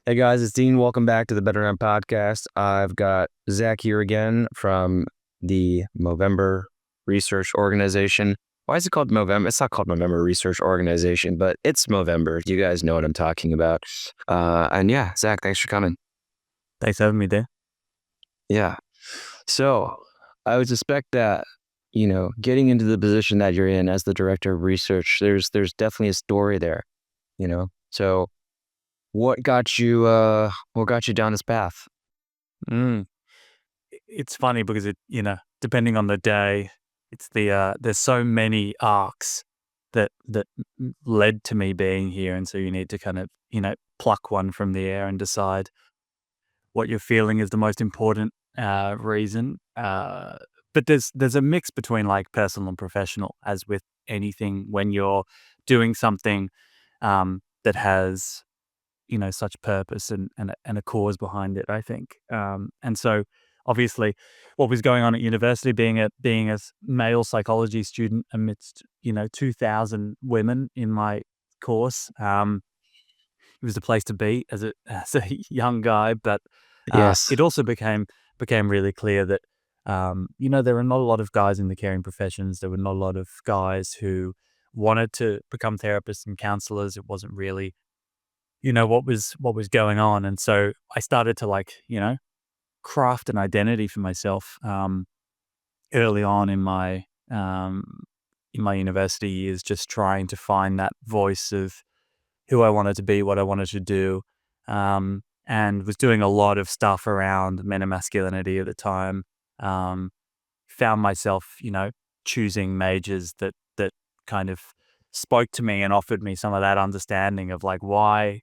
Hey guys, it's Dean. Welcome back to the Better End podcast. I've got Zach here again from the Movember Research Organization. Why is it called Movember? It's not called Movember Research Organization, but it's Movember. You guys know what I'm talking about. And yeah, Zach, thanks for coming. Thanks for having me there. Yeah. So I would suspect that, getting into the position that you're in as the director of research, there's definitely a story there, So what got you down this path? Mm. It's funny because depending on the day, there's so many arcs that led to me being here, and so you need to kind of pluck one from the air and decide what you're feeling is the most important reason. But there's a mix between like personal and professional, as with anything when you're doing something that has such purpose and a cause behind it, I think. And so obviously what was going on at university, being a male psychology student amidst, 2,000 women in my course, it was the place to be as a as a young guy. But Yes. it also became really clear that there are not a lot of guys in the caring professions. There were not a lot of guys who wanted to become therapists and counselors. It wasn't really what was going on. And so I started to craft an identity for myself early on in my university years, just trying to find that voice of who I wanted to be, what I wanted to do. And was doing a lot of stuff around men and masculinity at the time. Um, Found myself, choosing majors that kind of spoke to me and offered me some of that understanding of like why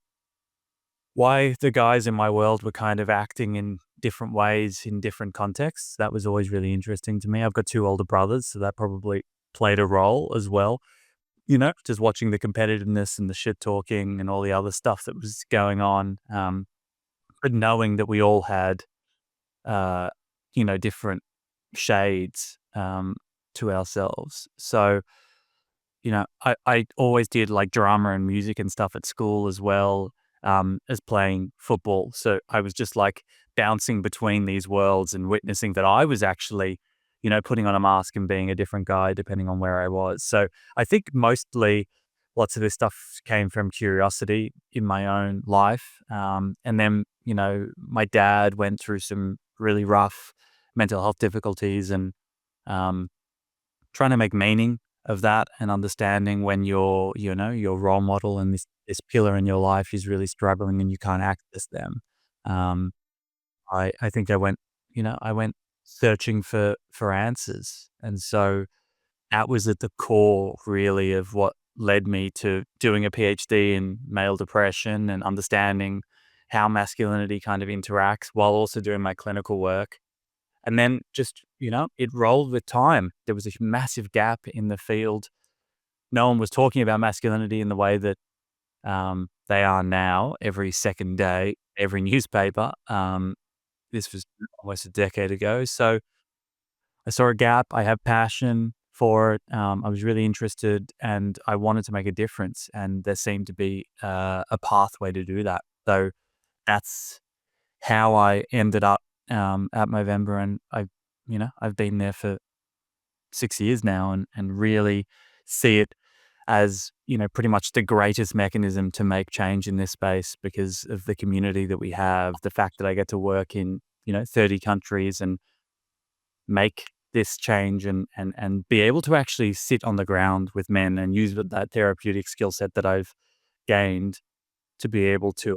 the guys in my world were kind of acting in different ways in different contexts. That was always really interesting to me. I've got two older brothers, so that probably played a role as well. Just watching the competitiveness and the shit talking and all the other stuff that was going on. But knowing that we all had, uh, different shades to ourselves. So, I always did like drama and music and stuff at school as well, as playing football. So I was just like bouncing between these worlds and witnessing that I was actually, putting on a mask and being a different guy depending on where I was. So I think mostly lots of this stuff came from curiosity in my own life. And then, my dad went through some really rough mental health difficulties and um, trying to make meaning of that and understanding when your role model and this pillar in your life is really struggling and you can't access them. Um, I think I went searching for answers, and so that was at the core really of what led me to doing a PhD in male depression and understanding how masculinity kind of interacts while also doing my clinical work. And then just, it rolled with time. There was a massive gap in the field. No one was talking about masculinity in the way that they are now every second day, every newspaper. This was almost a decade ago. So I saw a gap. I have passion for it. I was really interested and I wanted to make a difference. And there seemed to be a pathway to do that. So that's how I ended up at Movember, and I've been there for 6 years now, and really see it as pretty much the greatest mechanism to make change in this space because of the community that we have, the fact that I get to work in 30 countries and make this change and be able to actually sit on the ground with men and use that therapeutic skill set that I've gained to be able to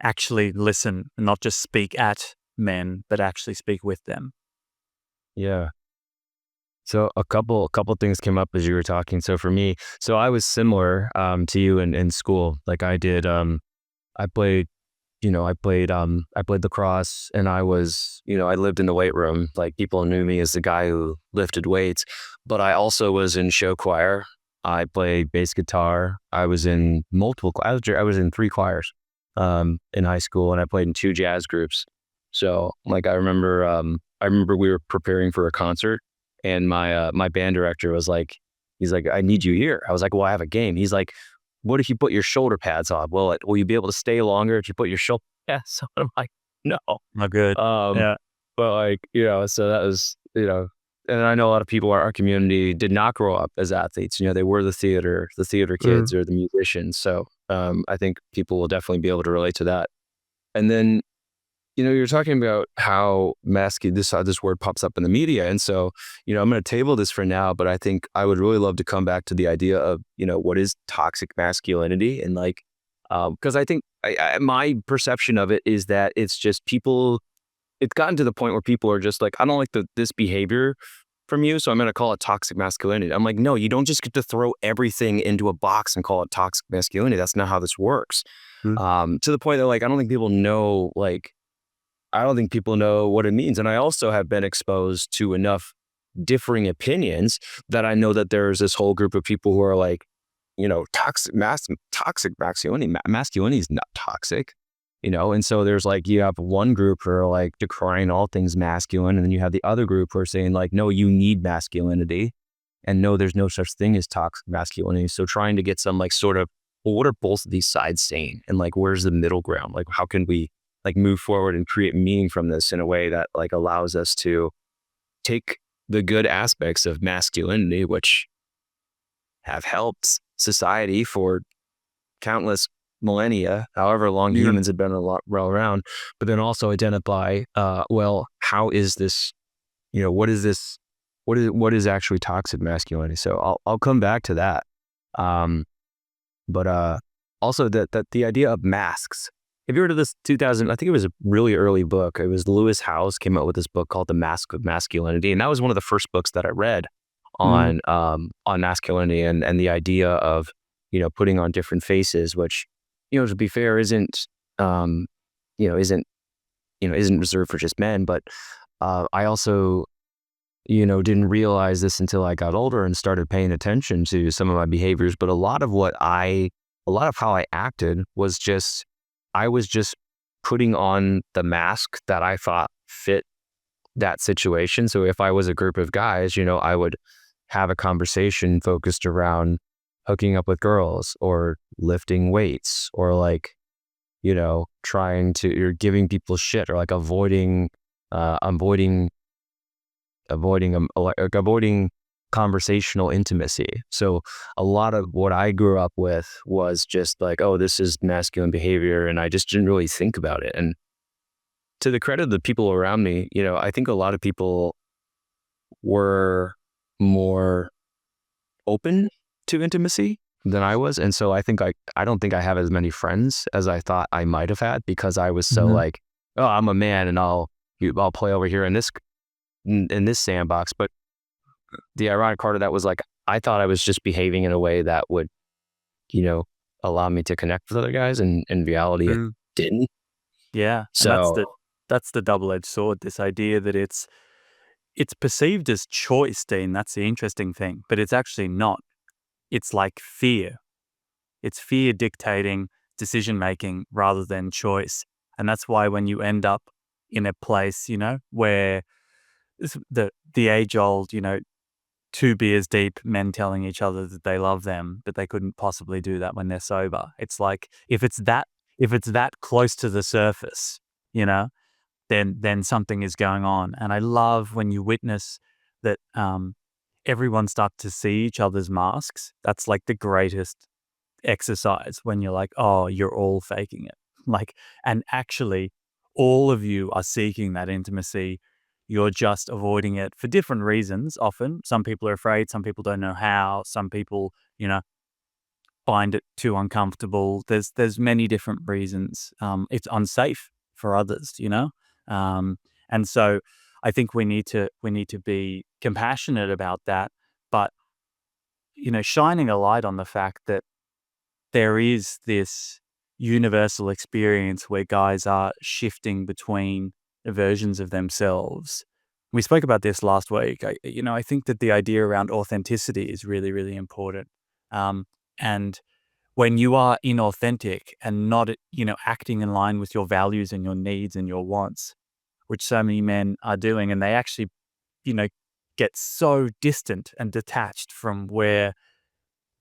actually listen and not just speak at men, but actually speak with them. Yeah. So a couple things came up as you were talking. So for me, I was similar to you in school. Like I did I played I played lacrosse, and I lived in the weight room. Like people knew me as the guy who lifted weights, but I also was in show choir. I played bass guitar. I was in I was in three choirs in high school, and I played in two jazz groups. So like I remember we were preparing for a concert, and my band director was like, he's like, I need you here. I was like, well, I have a game. He's like, what if you put your shoulder pads on? Will you be able to stay longer if you put your shoulder pads on? I'm like, no. Not good. Um, Yeah. but like, so that was, and I know a lot of people in our community did not grow up as athletes. They were the theater kids Mm. or the musicians. So I think people will definitely be able to relate to that. And then, you're talking about how this word pops up in the media. And so, I'm going to table this for now, but I think I would really love to come back to the idea of, what is toxic masculinity, and like, because I think my perception of it is that it's just people, it's gotten to the point where people are just like, I don't like this behavior from you, so I'm going to call it toxic masculinity. I'm like, no, you don't just get to throw everything into a box and call it toxic masculinity. That's not how this works. Mm. To the point that like, I don't think people know what it means. And I also have been exposed to enough differing opinions that I know that there's this whole group of people who are like, toxic masculinity. Masculinity is not toxic, And so there's like, you have one group who are like decrying all things masculine. And then you have the other group who are saying like, no, you need masculinity. And no, there's no such thing as toxic masculinity. So trying to get some like sort of, well, what are both of these sides saying? And like, where's the middle ground? Like, how can we like move forward and create meaning from this in a way that like allows us to take the good aspects of masculinity, which have helped society for countless millennia, however long Yeah. humans have been well around, but then also identify, well, how is this, what is this, what is actually toxic masculinity? So I'll come back to that. But also that the idea of masks. Have you heard of this 2000? I think it was a really early book. It was Lewis Howes came out with this book called The Mask of Masculinity, and that was one of the first books that I read Mm. on masculinity and the idea of putting on different faces, which to be fair isn't um, isn't isn't reserved for just men, but I also didn't realize this until I got older and started paying attention to some of my behaviors. But a lot of how I acted was just, I was just putting on the mask that I thought fit that situation. So if I was a group of guys, I would have a conversation focused around hooking up with girls or lifting weights or like, trying to, or giving people shit or like avoiding conversational intimacy. So a lot of what I grew up with was just like, oh, this is masculine behavior. And I just didn't really think about it. And to the credit of the people around me, I think a lot of people were more open to intimacy than I was. And so I don't think I have as many friends as I thought I might have had because I was so Mhm. like, oh, I'm a man and I'll play over here in this sandbox. But the ironic part of that was like, I thought I was just behaving in a way that would, you know, allow me to connect with other guys. And in reality, it Mm. didn't. Yeah, and So that's the double-edged sword, this idea that it's perceived as choice, Dean, that's the interesting thing, but it's actually not. It's like fear. It's fear dictating decision-making rather than choice, and that's why when you end up in a place, where the age-old, 2 beers deep, men telling each other that they love them, but they couldn't possibly do that when they're sober. It's like, if it's that close to the surface, you know, then something is going on. And I love when you witness that, everyone start to see each other's masks. That's like the greatest exercise when you're like, "Oh, you're all faking it." Like, and actually all of you are seeking that intimacy. You're just avoiding it for different reasons often. Some people are afraid, some people don't know how, some people, find it too uncomfortable. There's many different reasons. It's unsafe for others, Um, and so I think we need to be compassionate about that, but shining a light on the fact that there is this universal experience where guys are shifting between versions of themselves. We spoke about this last week. I think that the idea around authenticity is really, really important. And when you are inauthentic and not, acting in line with your values and your needs and your wants, which so many men are doing, and they actually, you know, get so distant and detached from where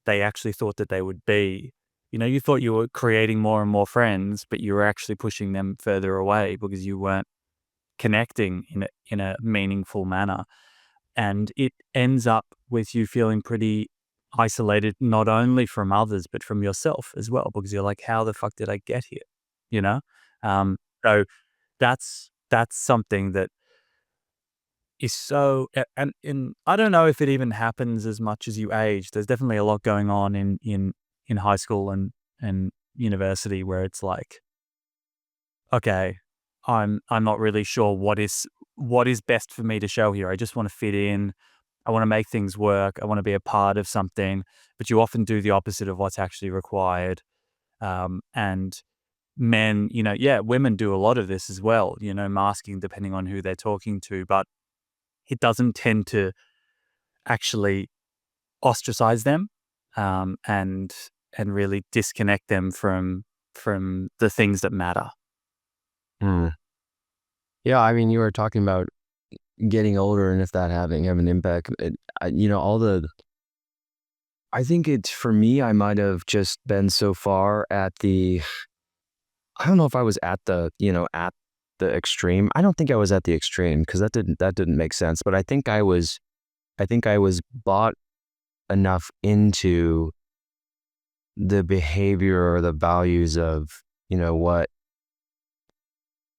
they actually thought that they would be. You thought you were creating more and more friends, but you were actually pushing them further away because you weren't connecting in a meaningful manner. And it ends up with you feeling pretty isolated, not only from others, but from yourself as well, because you're like, how the fuck did I get here? You know? So that's something that is so and I don't know if it even happens as much as you age. There's definitely a lot going on in high school and university where it's like, okay, I'm not really sure what is best for me to show here. I just want to fit in. I want to make things work. I want to be a part of something, but you often do the opposite of what's actually required. And men, yeah, women do a lot of this as well, masking depending on who they're talking to, but it doesn't tend to actually ostracize them, and really disconnect them from the things that matter. Mm. Yeah, I mean, you were talking about getting older and if that having have an impact. All the I think it's for me, I might have just been so far at the I don't know if I was at at the extreme. I don't think I was at the extreme because that didn't make sense. But I think I was bought enough into the behavior or the values of, what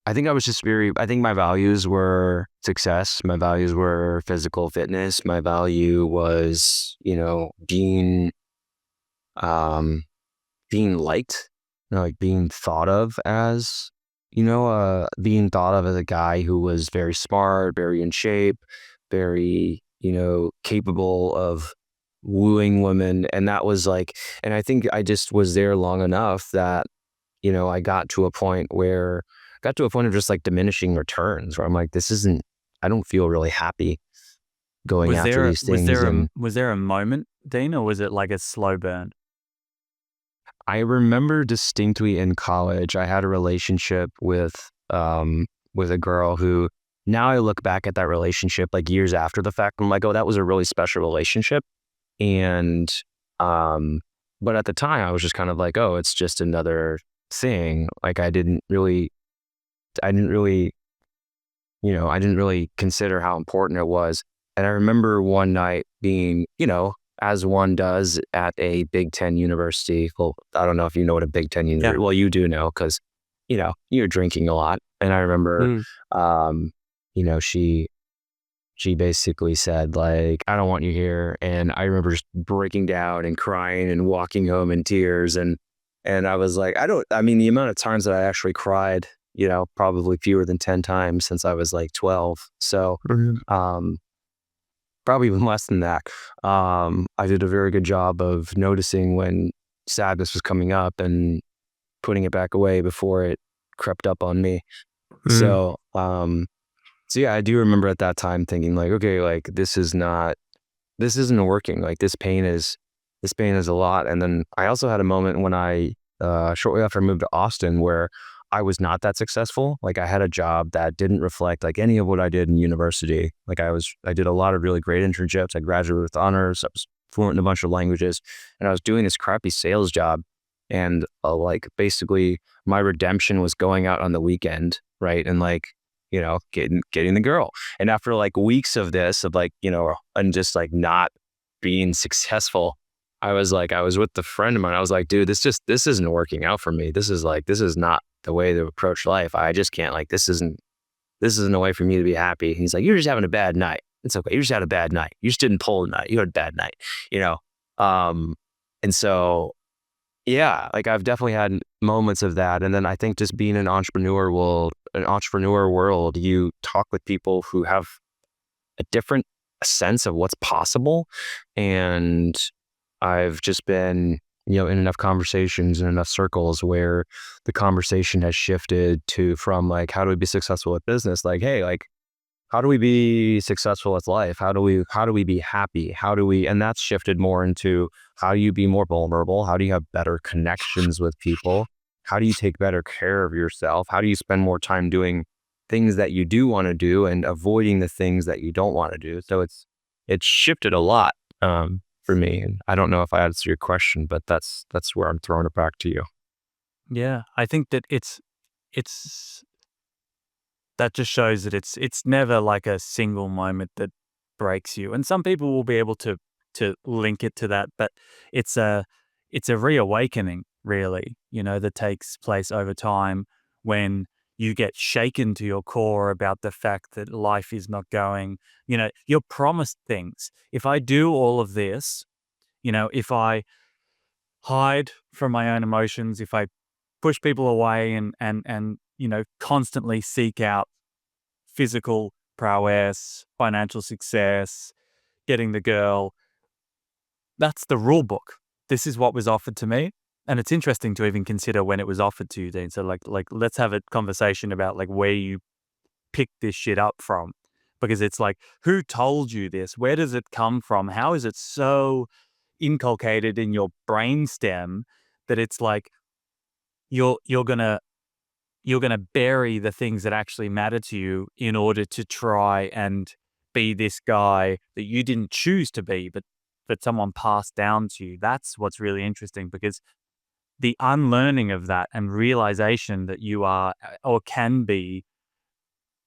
I think I was just I think my values were success. My values were physical fitness. My value was, um, being liked, like being thought of as, being thought of as a guy who was very smart, very in shape, very, capable of wooing women. And that was like, and I think I just was there long enough that, I got to a point of just like diminishing returns where I'm like, I don't feel really happy going Was after there these was things. there a And was there a moment, Dean, or was it like a slow burn? I remember distinctly in college, I had a relationship with a girl who now I look back at that relationship like years after the fact. I'm like, oh, that was a really special relationship. And, um, but at the time I was just kind of like, oh, it's just another thing. Like I didn't really, I didn't really consider how important it was. And I remember one night being, as one does at a Big Ten university. Well, I don't know if you know what a Big Ten Yeah. university. Well, you do know because, you're drinking a lot. And I remember, Mm. um, she basically said like, I don't want you here. And I remember just breaking down and crying and walking home in tears. And I was like, I mean, the amount of times that I actually cried, probably fewer than 10 times since I was like 12. So, Mhm. um, probably even less than that. I did a very good job of noticing when sadness was coming up and putting it back away before it crept up on me. Mm. So yeah, I do remember at that time thinking like, okay, like this isn't working. Like this pain is a lot. And then I also had a moment when shortly after I moved to Austin where I was not that successful. Like I had a job that didn't reflect like any of what I did in university. Like I did a lot of really great internships. I graduated with honors. I was fluent in a bunch of languages and I was doing this crappy sales job. And like basically my redemption was going out on the weekend. Right. And like, getting the girl. And after like weeks of this, of like, and just like not being successful, I was with the friend of mine. I was like, dude, this isn't working out for me. This is not the way to approach life. I just can't this isn't a way for me to be happy. And he's like, you're just having a bad night. It's okay. You just had a bad night. You just didn't pull a night. You had a bad night, you know? Um, and so, yeah, like I've definitely had moments of that. And then I think just being an entrepreneur world, you talk with people who have a different sense of what's possible. And I've just been, in enough conversations and enough circles where the conversation has shifted from like, how do we be successful at business? Like, hey, like, how do we be successful at life? How do we be happy? And that's shifted more into how do you be more vulnerable? How do you have better connections with people? How do you take better care of yourself? How do you spend more time doing things that you do want to do and avoiding the things that you don't want to do? So it's shifted a lot. for me. And I don't know if I answered your question, but that's where I'm throwing it back to you. Yeah, I think that it's that just shows that it's never like a single moment that breaks you. And some people will be able to link it to that, but it's a it's a reawakening, really, that takes place over time when you get shaken to your core about the fact that life is not going, you're promised things. If I do all of this, if I hide from my own emotions, if I push people away and constantly seek out physical prowess, financial success, getting the girl. That's the rule book. This is what was offered to me. And it's interesting to even consider when it was offered to you, Dean. So like let's have a conversation about like where you picked this shit up from. Because it's like, who told you this? Where does it come from? How is it so inculcated in your brainstem that it's like you're gonna bury the things that actually matter to you in order to try and be this guy that you didn't choose to be, but that someone passed down to you. That's what's really interesting, because the unlearning of that and realization that you are or can be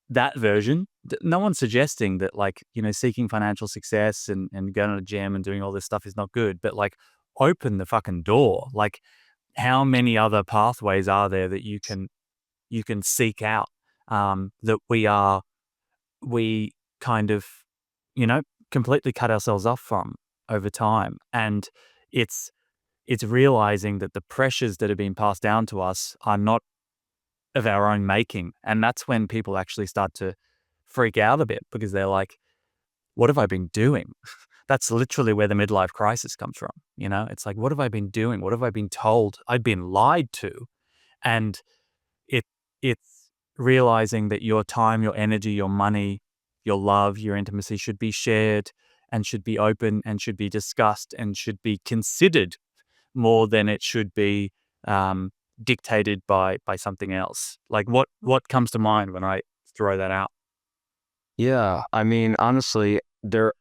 that version. No one's suggesting that, like, seeking financial success and going to the gym and doing all this stuff is not good, but like, open the fucking door. Like, how many other pathways are there that you can seek out, that we kind of, completely cut ourselves off from over time. And it's realizing that the pressures that have been passed down to us are not of our own making. And that's when people actually start to freak out a bit, because they're like, what have I been doing? That's literally where the midlife crisis comes from. It's like, what have I been doing? What have I been told? I've been lied to. And it it's realizing that your time, your energy, your money, your love, your intimacy should be shared and should be open and should be discussed and should be considered more than it should be dictated by something else. Like, what comes to mind when I throw that out? Yeah, I mean, honestly, there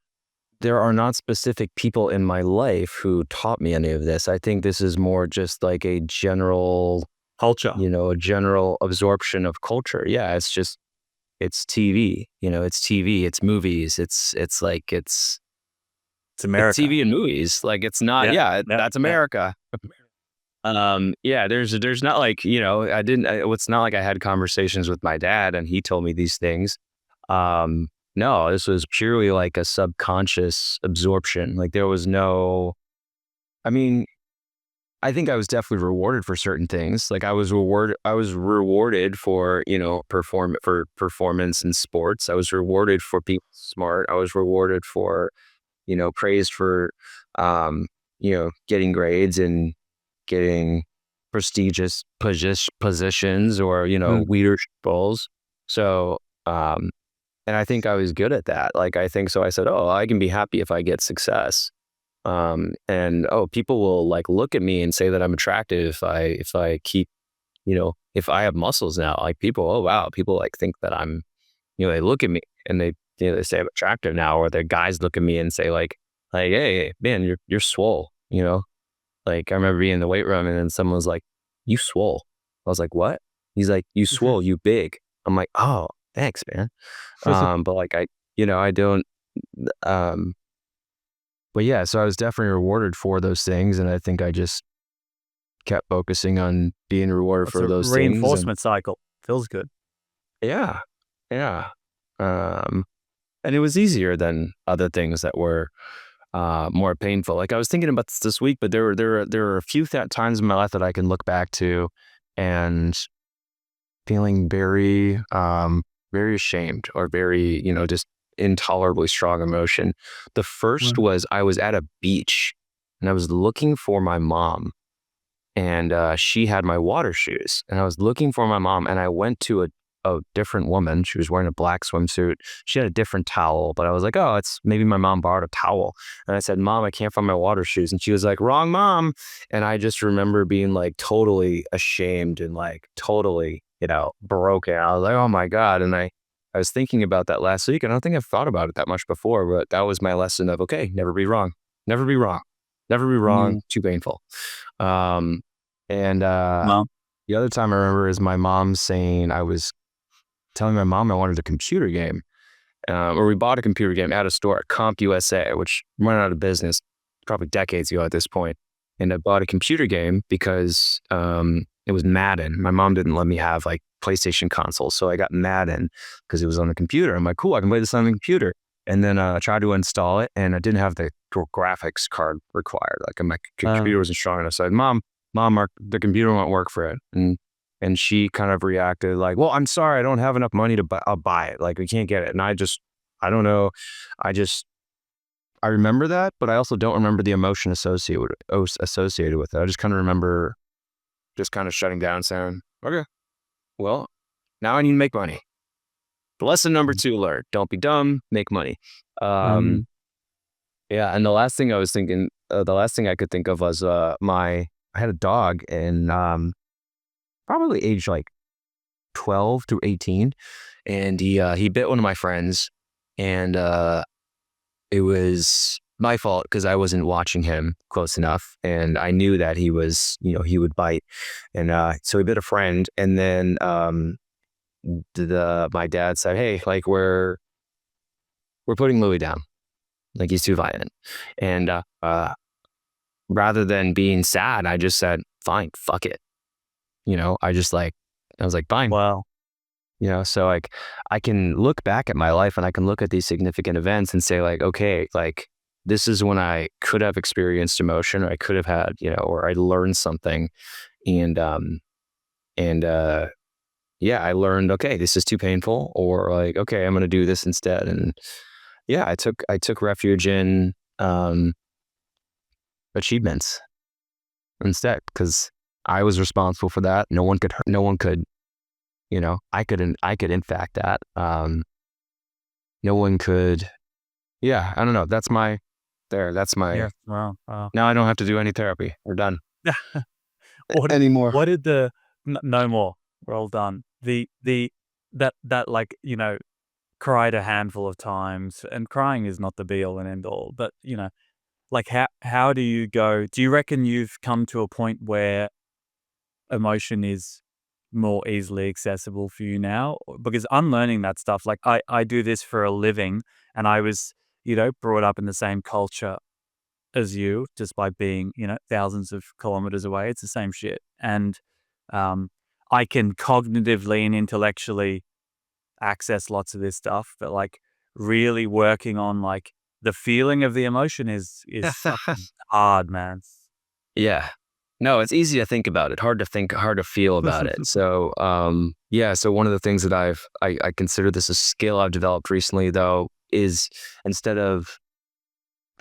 are not specific people in my life who taught me any of this. I think this is more just like a general, Culture. a general absorption of culture. Yeah, it's TV, it's TV, it's movies, It's it's America. TV and movies. Like, it's not, Yeah. yeah, Yeah. that's Yeah. America. Yeah, there's not like, it's not like I had conversations with my dad and he told me these things. Um, no, this was purely like a subconscious absorption. Like, there was no, I mean, I think I was definitely rewarded for certain things. Like, I was rewarded for, for performance in sports. I was rewarded for being smart. I was rewarded for, praised for, getting grades and getting prestigious positions, or, Mm. leadership roles. So, and I think I was good at that. Like, I think so. I said, oh, I can be happy if I get success. And oh, people will like look at me and say that I'm attractive if I keep, if I have muscles now. Like, people, oh wow, people like think that I'm, they look at me and they say I'm attractive now, or the guys look at me and say like, hey man, you're swole. Like, I remember being in the weight room and then someone was like, you swole. I was like, what? He's like, you swole, you big. I'm like, oh, thanks, man. But like, I don't, um, but yeah, so I was definitely rewarded for those things. And I think I just kept focusing on being rewarded It's for a those things. And reinforcement cycle. Feels good. yeah, yeah. Um, and it was easier than other things that were more painful. Like, I was thinking about this week, but there were a few times in my life that I can look back to and feeling very, very ashamed, or very, just intolerably strong emotion. The first Mm. was I was at a beach and I was looking for my mom, and she had my water shoes, and I was looking for my mom, and I went to a different woman. She was wearing a black swimsuit. She had a different towel, but I was like, oh, it's maybe my mom borrowed a towel. And I said, Mom, I can't find my water shoes. And she was like, wrong mom. And I just remember being like totally ashamed and like totally, broken. I was like, oh my God. And I was thinking about that last week, and I don't think I've thought about it that much before, but that was my lesson of, okay, never be wrong. Never be wrong. Never be wrong. Mm. Too painful. Um, and Well, the other time I remember is my mom saying, I was telling my mom I wanted a computer game. Or we bought a computer game at a store at Comp USA, which went out of business probably decades ago at this point. And I bought a computer game because it was Madden. My mom didn't let me have like PlayStation consoles, so I got Madden because it was on the computer. I'm like, cool, I can play this on the computer. And then I tried to install it, and I didn't have the graphics card required. Like my computer wasn't strong enough. So I said, Mom, the computer won't work for it. And she kind of reacted like, well, I'm sorry, I don't have enough money to buy, I'll buy it. Like, we can't get it. And I don't know. I remember that, but I also don't remember the emotion associated with it. I just kind of remember just kind of shutting down saying, okay, well, now I need to make money. Lesson number 2 learned, don't be dumb, make money. mm, Yeah. And the last thing I could think of was, I had a dog and, probably age like 12 to 18. And he bit one of my friends, and it was my fault because I wasn't watching him close enough, and I knew that he would bite, and so he bit a friend, and then my dad said, "Hey, like we're putting Louis down, like he's too violent," and rather than being sad, I just said, "Fine, fuck it," I was like, "Fine." wow. So like I can look back at my life and I can look at these significant events and say like, okay, like this is when I could have experienced emotion, or I could have had, or I learned something. And, yeah, I learned, okay, this is too painful, or like, okay, I'm going to do this instead. And yeah, I took refuge in, achievements instead, because I was responsible for that. No one could, I could in fact that, no one could. Yeah, I don't know. That's my, Yeah. Wow. Wow. now I don't have to do any therapy. We're done What did anymore. what did the no more. We're all done. The that like, cried a handful of times, and crying is not the be all and end all, but, like, how do you reckon you've come to a point where emotion is more easily accessible for you now? Because unlearning that stuff, like, I do this for a living, and I was, brought up in the same culture as you, just by being, thousands of kilometers away. It's the same shit. And I can cognitively and intellectually access lots of this stuff, but like really working on like the feeling of the emotion is fucking hard, man. Yeah. No, it's easy to think about it. Hard to feel about it. So, yeah. So one of the things that I consider this a skill I've developed recently, though, is instead of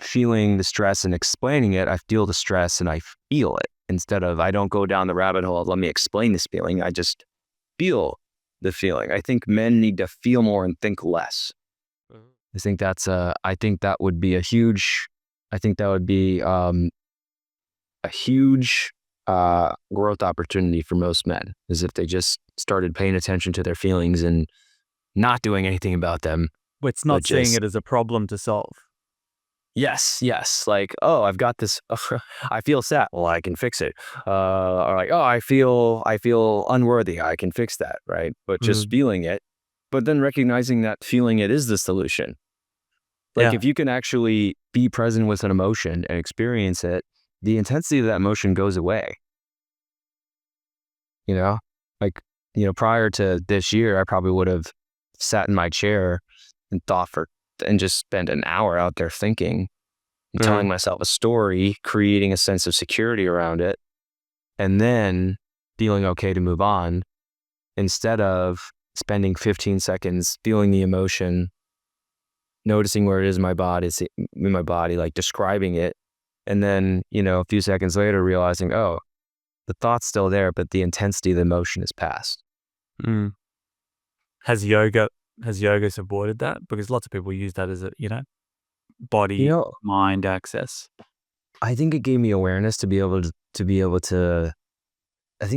feeling the stress and explaining it, I feel the stress and I feel it. Instead of, I don't go down the rabbit hole of, let me explain this feeling. I just feel the feeling. I think men need to feel more and think less. Mhm. I think that would be I think that would be a huge growth opportunity for most men, is if they just started paying attention to their feelings and not doing anything about them, It's but not seeing just, it as a problem to solve. yes, like, oh, I've got this, I feel sad, well, I can fix it. Or like, oh, I feel unworthy, I can fix that, right? But just Mm. feeling it, but then recognizing that feeling it is the solution. Like, Yeah. if you can actually be present with an emotion and experience it, the intensity of that emotion goes away. You know, like, prior to this year, I probably would have sat in my chair and and just spent an hour out there thinking and telling Mm. myself a story, creating a sense of security around it, and then feeling okay to move on, instead of spending 15 seconds feeling the emotion, noticing where it is in my body, like describing it. And then, a few seconds later, realizing, oh, the thought's still there, but the intensity of the emotion is past. Mm. Has yoga has yoga supported that? Because lots of people use that as a, You body know, mind access. I think it gave me awareness I think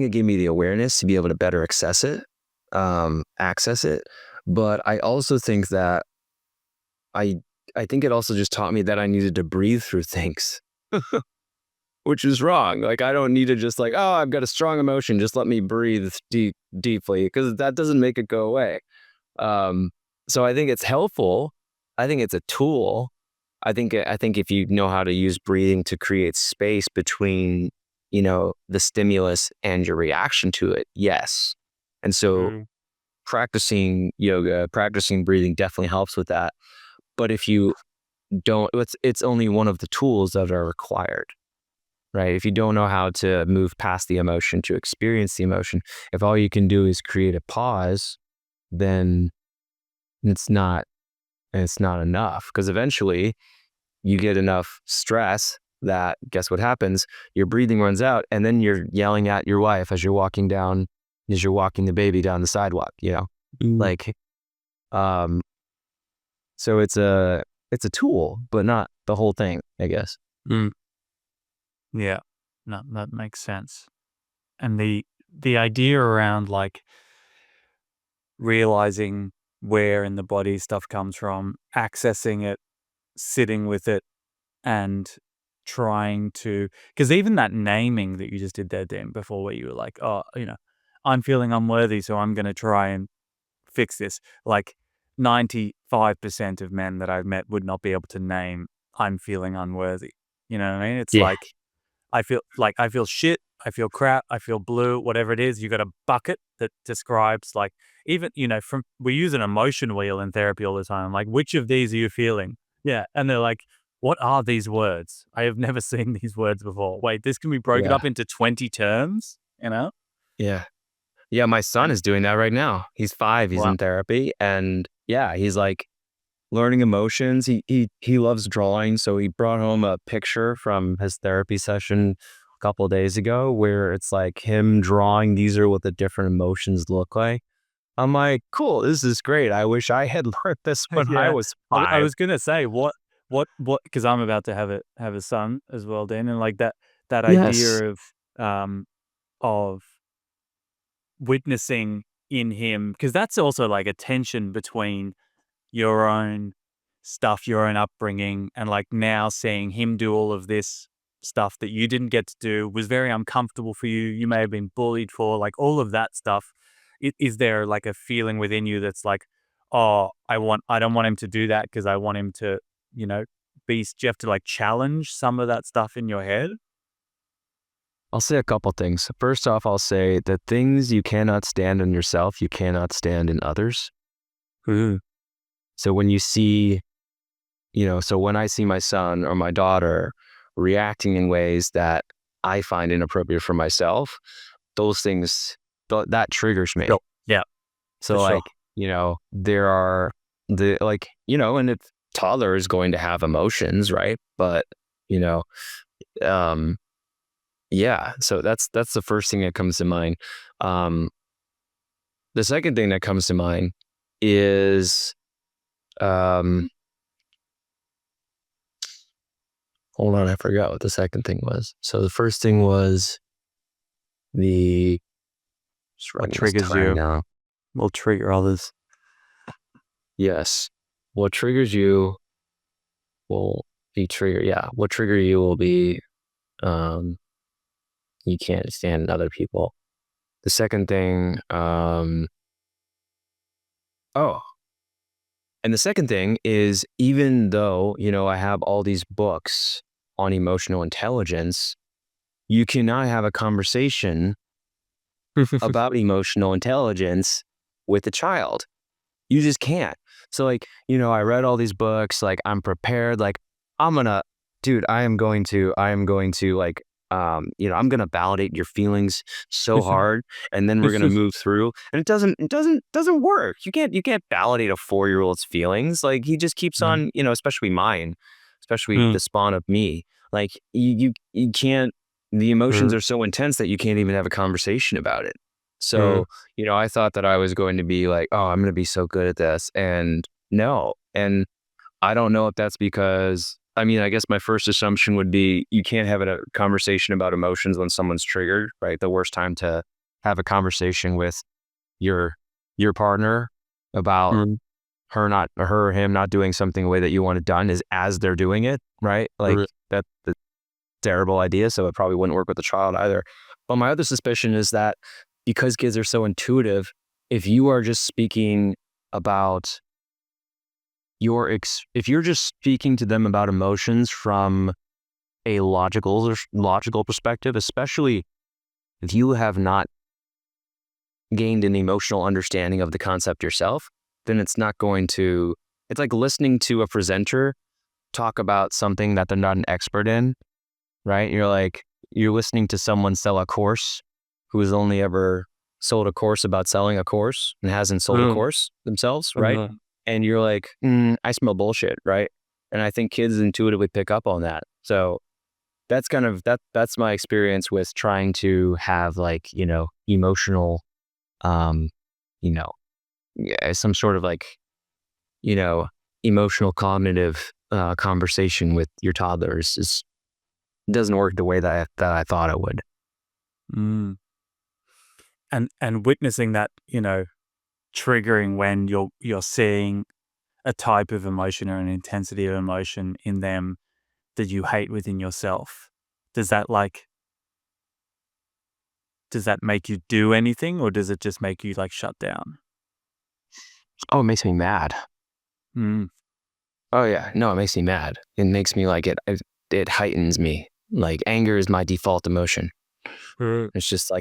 it gave me the awareness to be able to better access it. But I also think that I I think it also just taught me that I needed to breathe through things, which is wrong. Like, I don't need to just like, oh, I've got a strong emotion. Just let me breathe deeply, because that doesn't make it go away. Um, so I think it's helpful. I think it's a tool. I think if you know how to use breathing to create space between, the stimulus and your reaction to it, yes. And so Mm. practicing yoga, practicing breathing definitely helps with that. But if you don't, it's only one of the tools that are required, right? If you don't know how to move past the emotion to experience the emotion, if all you can do is create a pause, then it's not it's not enough, because eventually you get enough stress that, guess what happens? Your breathing runs out, and then you're yelling at your wife as you're walking the baby down the sidewalk. Mm. Like, um, so it's a tool, but not the whole thing, I guess. Mm. Yeah. No, that makes sense. And the idea around like realizing where in the body stuff comes from, accessing it, sitting with it, and trying to, because even that naming that you just did there, Dan, before, where you were like, oh, I'm feeling unworthy, so I'm going to try and fix this. Like 95% of men that I've met would not be able to name, I'm feeling unworthy. You know what I mean? It's Yeah. like, I feel shit, I feel crap, I feel blue, whatever it is. You got a bucket that describes like, even, from, we use an emotion wheel in therapy all the time. Like, which of these are you feeling? Yeah. And they're like, what are these words? I have never seen these words before. Wait, this can be broken Yeah. up into 20 terms, you know? Yeah. Yeah. My son And is doing that right now. He's 5. He's wow. in therapy, and yeah, he's like learning emotions. He loves drawing, so he brought home a picture from his therapy session a couple of days ago, where it's like him drawing. These are what the different emotions look like. I'm like, cool. This is great. I wish I had learned this when I Yeah. was I 5. was gonna say, because I'm about to have a son as well, Dan, and like that Yes. idea of witnessing in him, because that's also like a tension between your own stuff, your own upbringing, and like now seeing him do all of this stuff that you didn't get to do, was very uncomfortable for you. You may have been bullied for, like, all of that stuff. Is there like a feeling within you that's like, oh, I don't want him to do that because I want him to, you know, do you have to like challenge some of that stuff in your head? I'll say a couple things. First off, I'll say the things you cannot stand in yourself, you cannot stand in others. Ooh. So when you see, so when I see my son or my daughter reacting in ways that I find inappropriate for myself, those things, that triggers me. Sure. Yeah, for So sure. like, there are and if toddler is going to have emotions, right? But, you know, um, yeah, so that's the first thing that comes to mind. Um, the second thing that comes to mind is, um, hold on, I forgot what the second thing was. So the first thing was the, just What writing this triggers time you down. will trigger others. Yes. What triggers you will be triggered. Yeah. What trigger you will be, um, you can't stand other people. The second thing, oh, and the second thing is, even though, I have all these books on emotional intelligence, you cannot have a conversation about emotional intelligence with a child. You just can't. So like, I read all these books, like I'm prepared, like I'm gonna, dude, I am going to like, I'm gonna validate your feelings so hard, and then we're gonna move through. And it doesn't work. You can't validate a 4-year-old's feelings. Like he just keeps Mm, on, especially mine, especially mm, the spawn of me. Like you can't, the emotions mm, are so intense that you can't even have a conversation about it. mm, So, I thought that I was going to be like, oh, I'm going to be so good at this. And no. And I don't know if that's because, I mean, I guess my first assumption would be you can't have a conversation about emotions when someone's triggered, right? The worst time to have a conversation with your partner about mm. her or him not doing something the way that you want it done is as they're doing it, right? Like that's a terrible idea. So it probably wouldn't work with the child either. But my other suspicion is that because kids are so intuitive, if you are just speaking about if you're just speaking to them about emotions from a logical perspective, especially if you have not gained an emotional understanding of the concept yourself, then it's like listening to a presenter talk about something that they're not an expert in, right? You're listening to someone sell a course who has only ever sold a course about selling a course and hasn't sold a course themselves, right? And you're like, I smell bullshit, right? And I think kids intuitively pick up on that. So that's that's my experience with trying to have emotional, you know, some sort of emotional cognitive conversation with your toddlers doesn't work the way that I thought it would. Mm. And witnessing that, triggering when you're seeing a type of emotion or an intensity of emotion in them that you hate within yourself. Does that make you do anything, or does it just make you shut down? Oh, it makes me mad. Mm. Oh yeah, no, it makes me mad. It makes me it heightens me. Like anger is my default emotion. Mm. It's just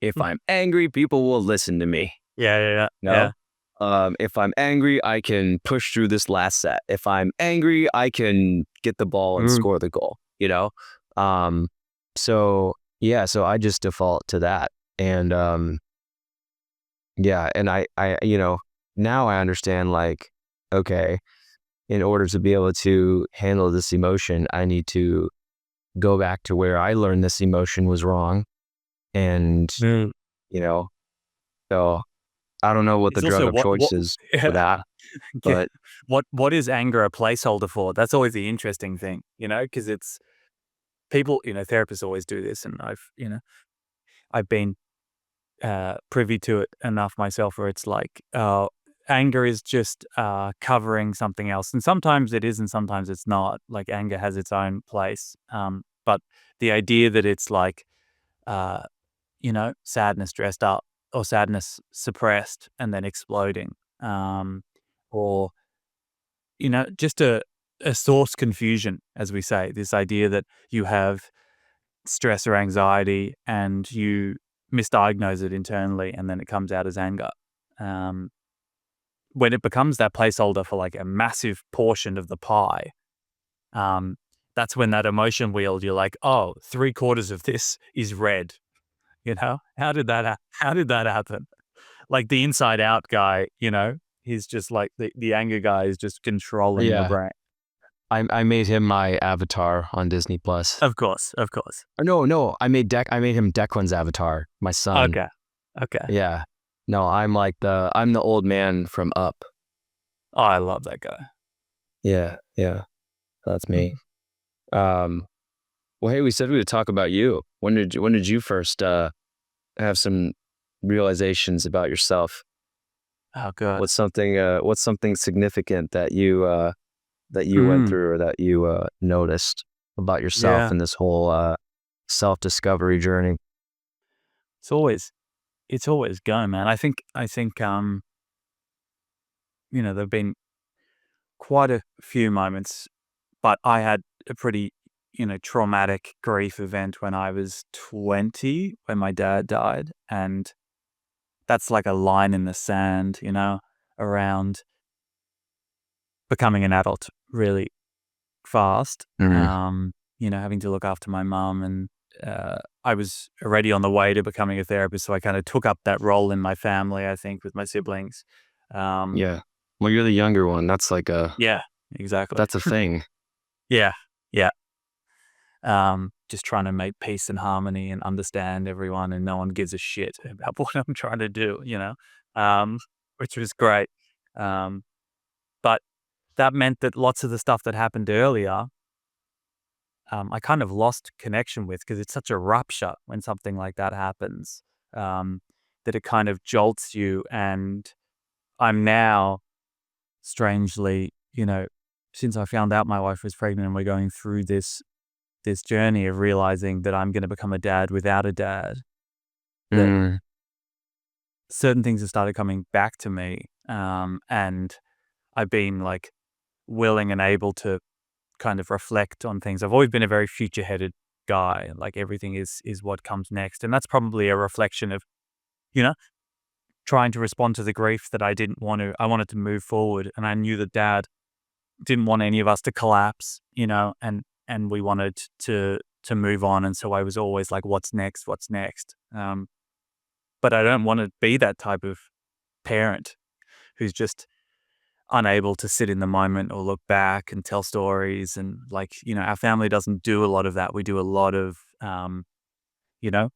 if I'm angry, people will listen to me. Yeah, yeah, yeah. No. Yeah. If I'm angry, I can push through this last set. If I'm angry, I can get the ball and Mm. score the goal, Um, so yeah, so I just default to that. And yeah, and now I understand okay, in order to be able to handle this emotion, I need to go back to where I learned this emotion was wrong. And, Mm. you know, so I don't know what the It's drug also of what choice is for that, yeah, but what is anger a placeholder for? That's always the interesting thing, because it's people, therapists always do this, and I've been privy to it enough myself where it's anger is just covering something else. And sometimes it is and sometimes it's not. Like anger has its own place. But the idea that it's uh, sadness dressed up or sadness suppressed and then exploding, or, just a source confusion, as we say, this idea that you have stress or anxiety and you misdiagnose it internally and then it comes out as anger. Um, when it becomes that placeholder for a massive portion of the pie, um, that's when that emotion wheel, you're like, oh, 3/4 of this is red. How did that happen? Like the inside out guy, he's just like the anger guy is just controlling your yeah, brain. I made him my avatar on Disney Plus. Of course, of course. Or no, I made him Declan's avatar, my son. Okay, okay. Yeah. No, I'm the old man from Up. Oh, I love that guy. Yeah, yeah. That's me. Mhm. Um, well, hey, we said we would talk about you. When did you first have some realizations about yourself? Oh, God. What's something significant that you went Mm, through or that you noticed about yourself yeah. in this whole self-discovery journey? It's always it's always going, man. I think, there've been quite a few moments, but I had a pretty, traumatic grief event when I was 20, when my dad died, and that's like a line in the sand, around becoming an adult really fast. Mm, Having to look after my mum, and I was already on the way to becoming a therapist, so I kind of took up that role in my family, I think, with my siblings. Um, yeah. Well, you're the younger one. yeah, exactly. That's a thing. Yeah, yeah. Just trying to make peace and harmony and understand everyone, and no one gives a shit about what I'm trying to do, um, which was great. Um, but that meant that lots of the stuff that happened earlier, I kind of lost connection with because it's such a rupture when something like that happens, that it kind of jolts you. And I'm now strangely, since I found out my wife was pregnant and we're going through this journey of realizing that I'm going to become a dad without a dad, that Mm, certain things have started coming back to me, and I've been like willing and able to kind of reflect on things. I've always been a very future-headed guy. Like everything is what comes next, and that's probably a reflection of you know trying to respond to the grief that I didn't want to. I wanted to move forward, and I knew that Dad didn't want any of us to collapse. And we wanted to move on, and so I was always like, "What's next? What's next?" But I don't want to be that type of parent who's just unable to sit in the moment or look back and tell stories. And our family doesn't do a lot of that. We do a lot of, you know,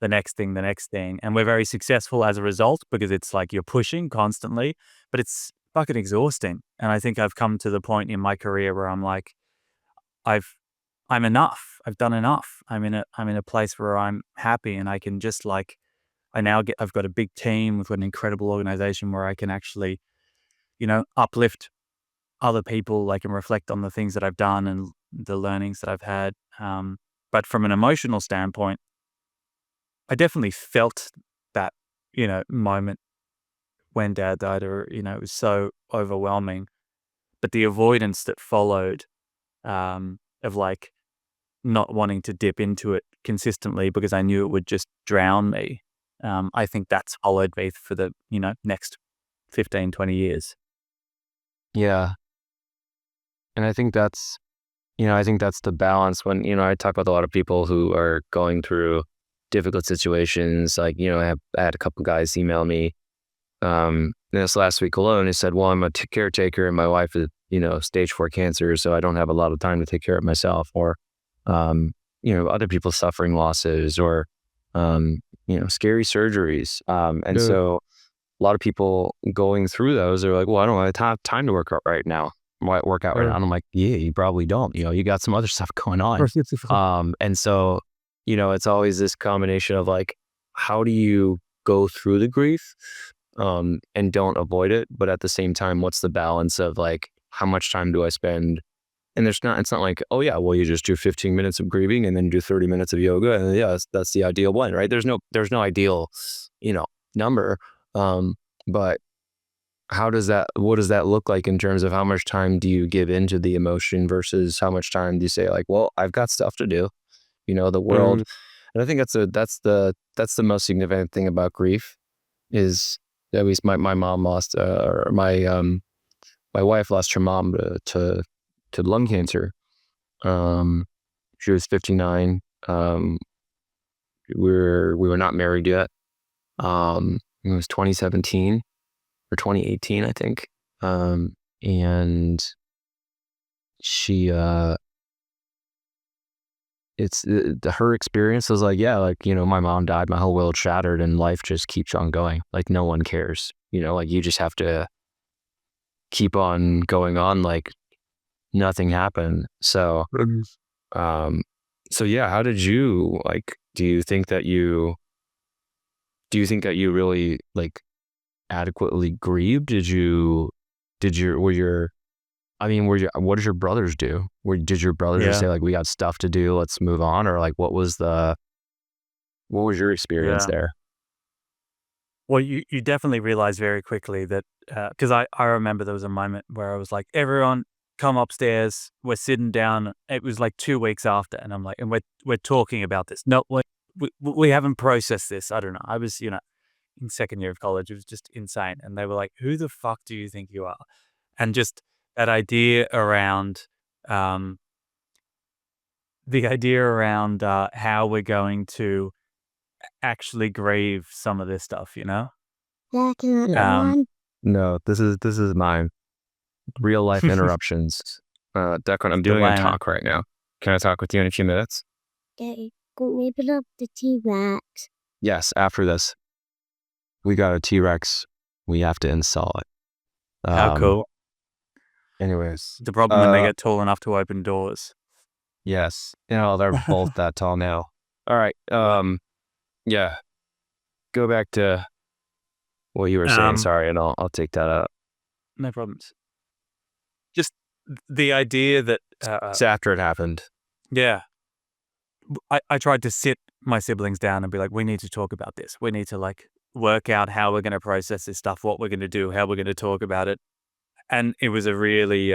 the next thing. And we're very successful as a result because it's like you're pushing constantly, but it's fucking exhausting. And I think I've come to the point in my career where I'm like, I've, I'm enough. I've done enough. I'm in a place where I'm happy and I can just I've got a big team. We've got an incredible organization where I can actually, uplift other people, like, and reflect on the things that I've done and the learnings that I've had. But from an emotional standpoint, I definitely felt that, moment when Dad died, or, it was so overwhelming. But the avoidance that followed, of like not wanting to dip into it consistently because I knew it would just drown me. I think that's followed me for the, next 15, 20 years. yeah. And I think that's the balance when, I talk with a lot of people who are going through difficult situations. Like, I had a couple guys email me this last week alone. He said, well, I'm a caretaker and my wife is, stage 4 cancer. So I don't have a lot of time to take care of myself, or, other people suffering losses, or, scary surgeries. And Yeah. so a lot of people going through those are like, well, I don't have time to work out right now. Work out right now. And I'm like, yeah, you probably don't. You got some other stuff going on. And so, it's always this combination of like, how do you go through the grief, and don't avoid it, but at the same time, what's the balance of like, how much time do I spend? And it's not like, oh yeah, well, you just do 15 minutes of grieving and then do 30 minutes of yoga, and yeah, that's the ideal one, right? There's no ideal, number. But what does that look like in terms of how much time do you give into the emotion versus how much time do you say like, well, I've got stuff to do, the world. Mm, And I think that's the most significant thing about grief is, at least my mom lost, or my wife lost her mom to lung cancer. Um, she was 59. We were not married yet. It was 2017 or 2018, I think. And she, her experience was like, yeah, like, my mom died, my whole world shattered, and life just keeps on going. Like, no one cares, like, you just have to keep on going on like nothing happened. So, mm. um, so yeah, how did you, like, do you think that you really like adequately grieved? What did your brothers do? Did your brothers just Yeah, say like, we got stuff to do, let's move on? Or like, what was your experience yeah. there? Well, you definitely realize very quickly that, because I remember there was a moment where I was like, everyone come upstairs. We're sitting down. It was like 2 weeks after, and I'm like, and we're talking about this. No, we haven't processed this. I don't know. I was, in second year of college. It was just insane. And they were like, who the fuck do you think you are? And just that idea around, um, how we're going to actually grieve some of this stuff, Yeah, can I get Um, one? No, this is mine. Real life interruptions. Declan, I'm doing a Delana. talk right now. Can I talk with you in a few minutes? Okay, go open up the T-Rex. Yes, after this, we got a T-Rex. We have to install it. How cool. Anyways, The problem when they get tall enough to open doors. yes, they're both that tall now. All right. Yeah. Yeah. Go back to what you were saying. Um, Sorry, and I'll take that out. no problems. the idea that, It's after it happened. yeah, I tried to sit my siblings down and be like, we need to talk about this. We need to like work out how we're going to process this stuff, what we're going to do, how we're going to talk about it. And it was a really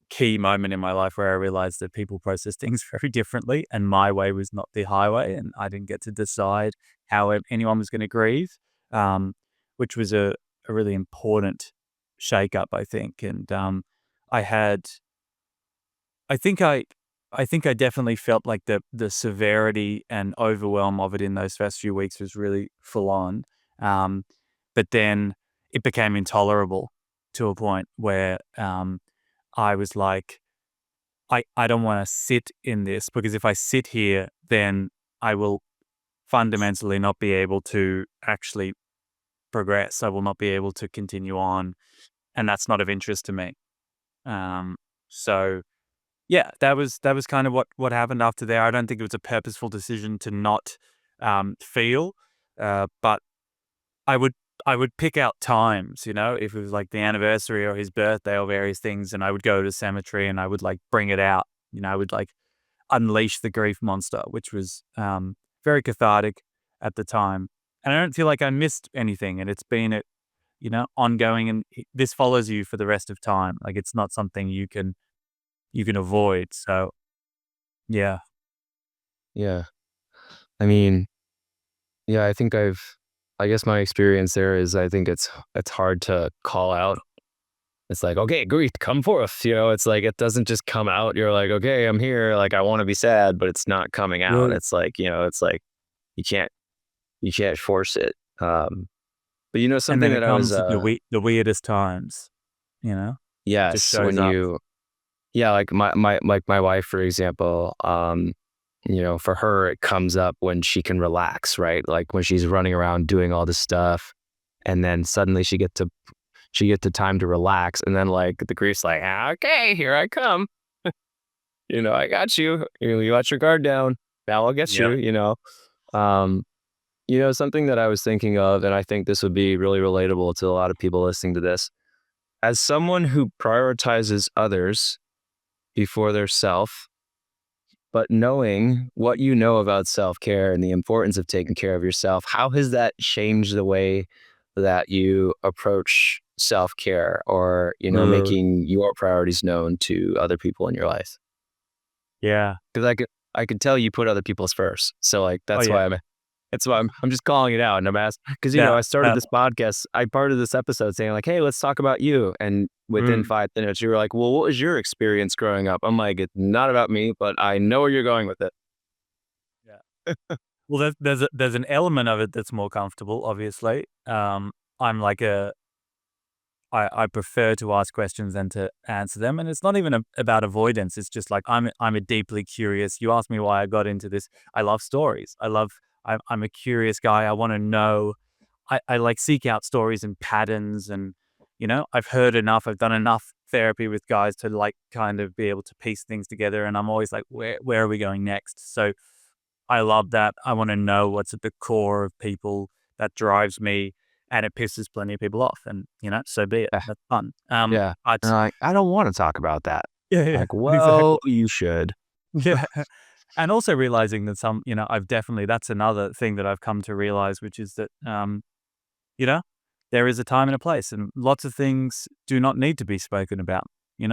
key moment in my life where I realized that people process things very differently, and my way was not the highway, and I didn't get to decide how anyone was going to grieve, um, which was a really important shake up, I think. And I had, I think I think I definitely felt like the severity and overwhelm of it in those first few weeks was really full on. Um, but then it became intolerable to a point where I was like, I don't want to sit in this, because if I sit here, then I will fundamentally not be able to actually progress. I will not be able to continue on, and that's not of interest to me. Um, so yeah, that was kind of what happened after there. I don't think it was a purposeful decision to not feel, but I would I would pick out times, if it was like the anniversary or his birthday or various things, and I would go to the cemetery and I would like bring it out. I would like unleash the grief monster, which was very cathartic at the time. And I don't feel like I missed anything, and it's been ongoing, and this follows you for the rest of time. Like it's not something you can avoid. So yeah. Yeah. I mean, yeah, I guess my experience there is I think it's hard to call out. It's like, okay, grief, come forth. It's like it doesn't just come out. You're like, okay, I'm here. Like I want to be sad, but it's not coming out. Right. It's like, it's like you can't you can't force it. But And something then it that I was comes at the weirdest times, you know? It just yes, shows when up. you yeah, like my wife, for example, for her it comes up when she can relax, right? Like when she's running around doing all this stuff and then suddenly she get to time to relax and then like the grief's like, "Ah, okay, here I come. I got you. You got your guard down. Now I'll get Yep. you. Um, something that I was thinking of, and I think this would be really relatable to a lot of people listening to this. As someone who prioritizes others before their self, but knowing what you know about self-care and the importance of taking care of yourself, how has that changed the way that you approach self-care or, Uh, making your priorities known to other people in your life? yeah. Because I could tell you put other people's first. So like Oh, that's yeah. why I'm just calling it out and I'm asking because That I started that this podcast. I started this episode saying like, hey, let's talk about you. And within mm, 5 minutes, you were like, well, what was your experience growing up? I'm like, it's not about me, but I know where you're going with it. yeah. Well, there's an element of it that's more comfortable, obviously. I'm like I prefer to ask questions than to answer them, and it's not even about avoidance. It's just like I'm a deeply curious. You asked me why I got into this. I love stories. I'm a curious guy. I want to know. I like seek out stories and patterns, and I've heard enough. I've done enough therapy with guys to like kind of be able to piece things together, and I'm always like, where are we going next? So I love that. I want to know what's at the core of people that drives me, and it pisses plenty of people off. And so be it. Eh, That's fun. yeah. But And I'm like, I don't want to talk about that. yeah, yeah, Like, well, exactly. you should. Yeah, and also realizing that I've definitely that's another thing that I've come to realize, which is that you know, there is a time and a place, and lots of things do not need to be spoken about.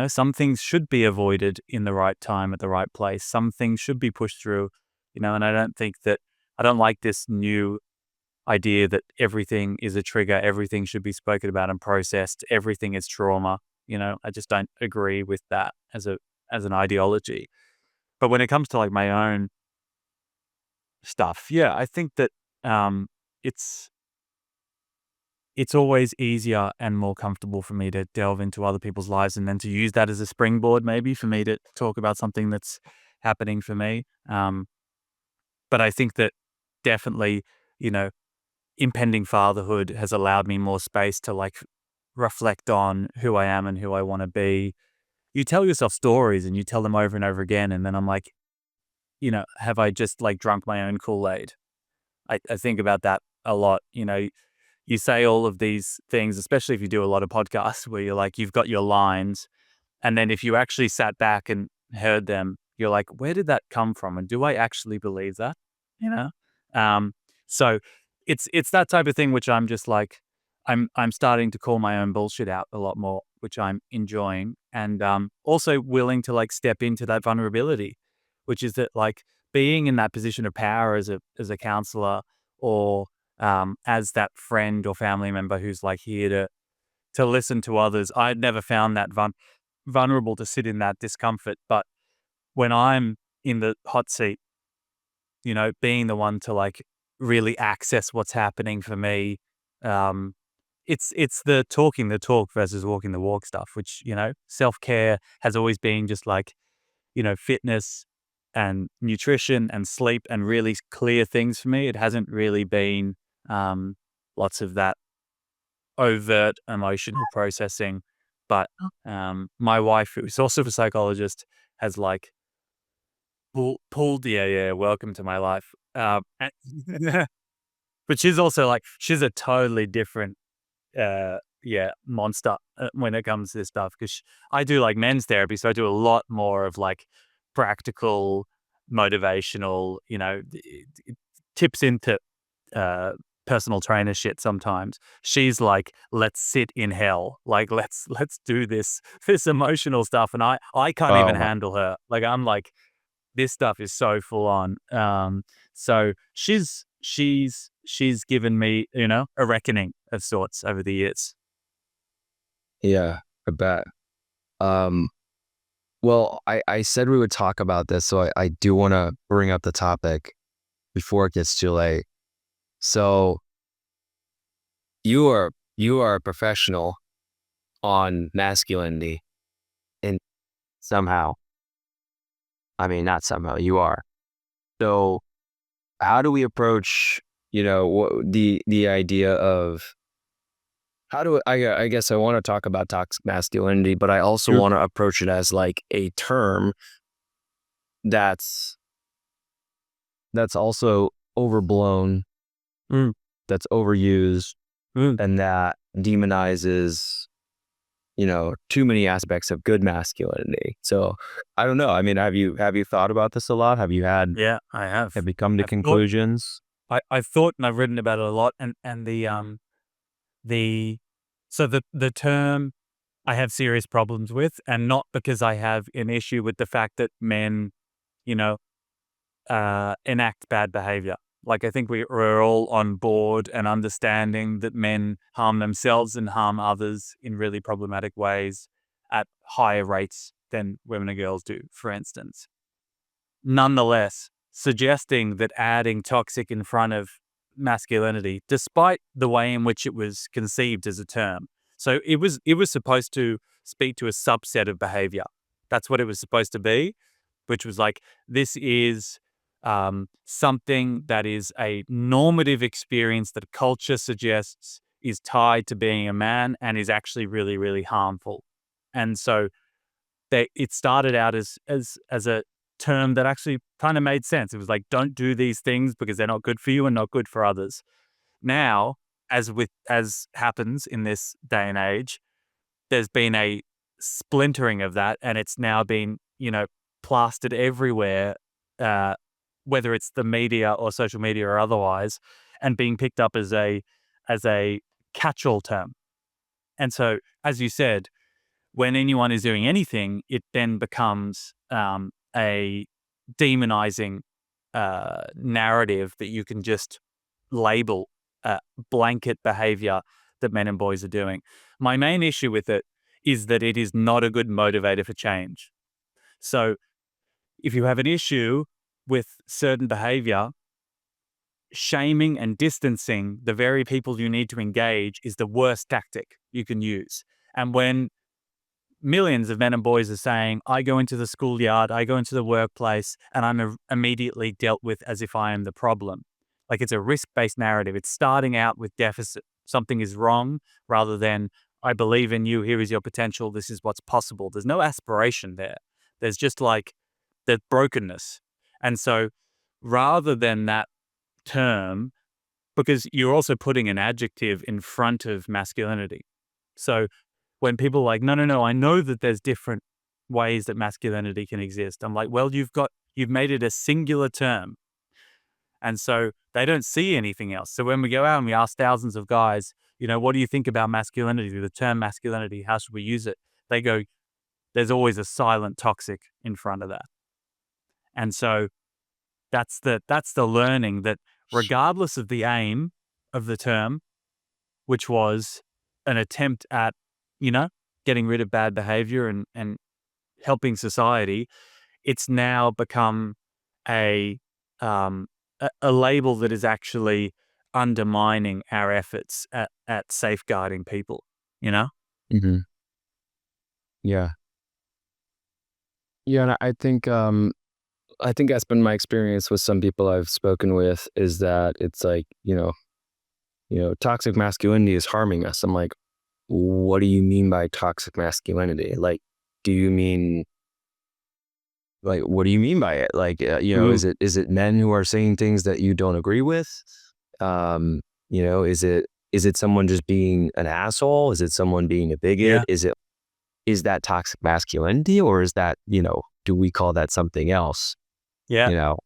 Some things should be avoided in the right time at the right place. Some things should be pushed through. And I don't like this new idea that everything is a trigger, everything should be spoken about and processed, everything is trauma. I just don't agree with that as an ideology. But when it comes to like my own stuff, yeah, I think that um, it's it's always easier and more comfortable for me to delve into other people's lives and then to use that as a springboard, maybe for me to talk about something that's happening for me. But I think that definitely, you know, impending fatherhood has allowed me more space to like reflect on who I am and who I want to be. You tell yourself stories and you tell them over and over again. And then I'm like, have I just like drunk my own Kool-Aid? I think about that a lot. You say all of these things, especially if you do a lot of podcasts where you're like, you've got your lines And then if you actually sat back and heard them, you're like, where did that come from? And do I actually believe that? You know? Um, so it's that type of thing which I'm just like, I'm starting to call my own bullshit out a lot more, which I'm enjoying, and also willing to like step into that vulnerability, which is that like being in that position of power as a counselor or as that friend or family member who's like here to listen to others. I'd never found that vulnerable to sit in that discomfort, but when I'm in the hot seat, being the one to like really access what's happening for me, um, it's the talking the talk versus walking the walk stuff, which, self care has always been just like, fitness and nutrition and sleep and really clear things for me. It hasn't really been um, lots of that overt emotional processing. But my wife, who's also a psychologist, has like pulled, yeah, yeah, welcome to my life. But she's also like, she's a totally different, yeah, monster when it comes to this stuff. Because I do like men's therapy, so I do a lot more of like practical, motivational, tips into uh, personal trainer shit sometimes. She's like, "Let's sit in hell. Like, let's do this emotional stuff." And I can't Oh even my, handle her. Like, I'm like, this stuff is so full on. So she's given me, a reckoning of sorts over the years. yeah, I bet. Um, well, I said we would talk about this, so I do want to bring up the topic before it gets too late. So you are a professional on masculinity, and somehow, I mean, not somehow, you are. So how do we approach, the idea of how do I guess I want to talk about toxic masculinity, but I also Sure. want to approach it as like a term that's that's also overblown, Mm, that's overused, mm. and that demonizes, too many aspects of good masculinity. So I don't know. I mean, have you thought about this a lot? Yeah, I have. Have you come to I've thought conclusions? I've thought and I've written about it a lot, and the so the term I have serious problems with, and not because I have an issue with the fact that men, you know, enact bad behavior. Like, I think we're all on board and understanding that men harm themselves and harm others in really problematic ways at higher rates than women and girls do, for instance. Nonetheless, suggesting that adding toxic in front of masculinity, despite the way in which it was conceived as a term. So it was supposed to speak to a subset of behavior. That's what it was supposed to be, which was like, this is something that is a normative experience that culture suggests is tied to being a man and is actually really, really harmful. And so it started out as a term that actually kind of made sense. It was like, don't do these things because they're not good for you and not good for others. Now, as happens in this day and age, there's been a splintering of that, and it's now been, plastered everywhere, uh, whether it's the media or social media or otherwise, and being picked up as a catch-all term. And so, as you said, when anyone is doing anything, it then becomes a demonizing narrative that you can just label blanket behavior that men and boys are doing. My main issue with it is that it is not a good motivator for change. So if you have an issue with certain behavior, shaming and distancing the very people you need to engage is the worst tactic you can use. And when millions of men and boys are saying, I go into the schoolyard, I go into the workplace, and I'm immediately dealt with as if I am the problem. Like, it's a risk based narrative. It's starting out with deficit. Something is wrong rather than, I believe in you. Here is your potential. This is what's possible. There's no aspiration there. There's just like the brokenness. And so rather than that term, because you're also putting an adjective in front of masculinity. So when people are like, no, no, no, I know that there's different ways that masculinity can exist. I'm like, well, you've made it a singular term. And so they don't see anything else. So when we go out and we ask thousands of guys, what do you think about masculinity? The term masculinity, how should we use it? They go, there's always a silent toxic in front of that. And so that's the learning that regardless of the aim of the term, which was an attempt at, you know, getting rid of bad behavior and helping society, it's now become a um, a label that is actually undermining our efforts at safeguarding people. You know? Mhm. Yeah. Yeah, and I think that's been my experience with some people I've spoken with is that it's like, toxic masculinity is harming us. I'm like, what do you mean by toxic masculinity? Like, do you mean like what do you mean by it? Like, Ooh, is it men who are saying things that you don't agree with? Is it someone just being an asshole? Is it someone being a bigot? yeah, Is that toxic masculinity or is that, do we call that something else? yeah, You know?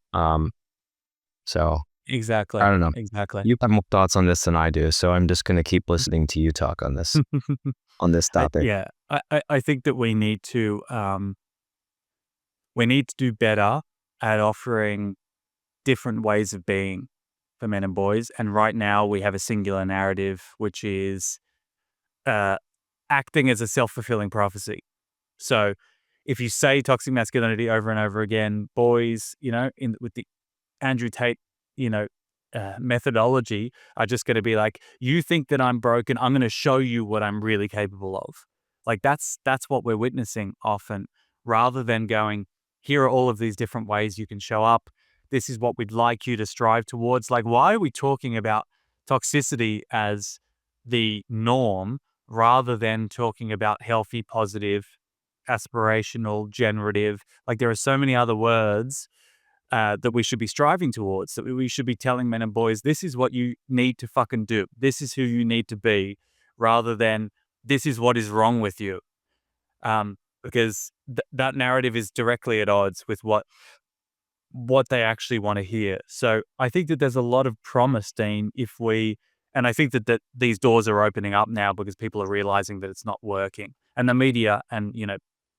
So I exactly, don't know. exactly. You have more thoughts on this than I do, so I'm just gonna keep listening to you talk on this topic. Yeah, I think that we need to do better at offering different ways of being for men and boys. And right now we have a singular narrative, which is uh, acting as a self-fulfilling prophecy. So if you say toxic masculinity over and over again, boys, with the Andrew Tate, you know, methodology are just going to be like, you think that I'm broken. I'm going to show you what I'm really capable of. Like that's what we're witnessing often, rather than going, here are all of these different ways you can show up. This is what we'd like you to strive towards. Like, why are we talking about toxicity as the norm rather than talking about healthy, positive, aspirational, generative? Like, there are so many other words that we should be striving towards, that we should be telling men and boys, this is what you need to fucking do. This is who you need to be, rather than this is what is wrong with you. Because that narrative is directly at odds with what they actually want to hear. So I think that there's a lot of promise, Dean, and I think that these doors are opening up now because people are realizing that it's not working. And the media and,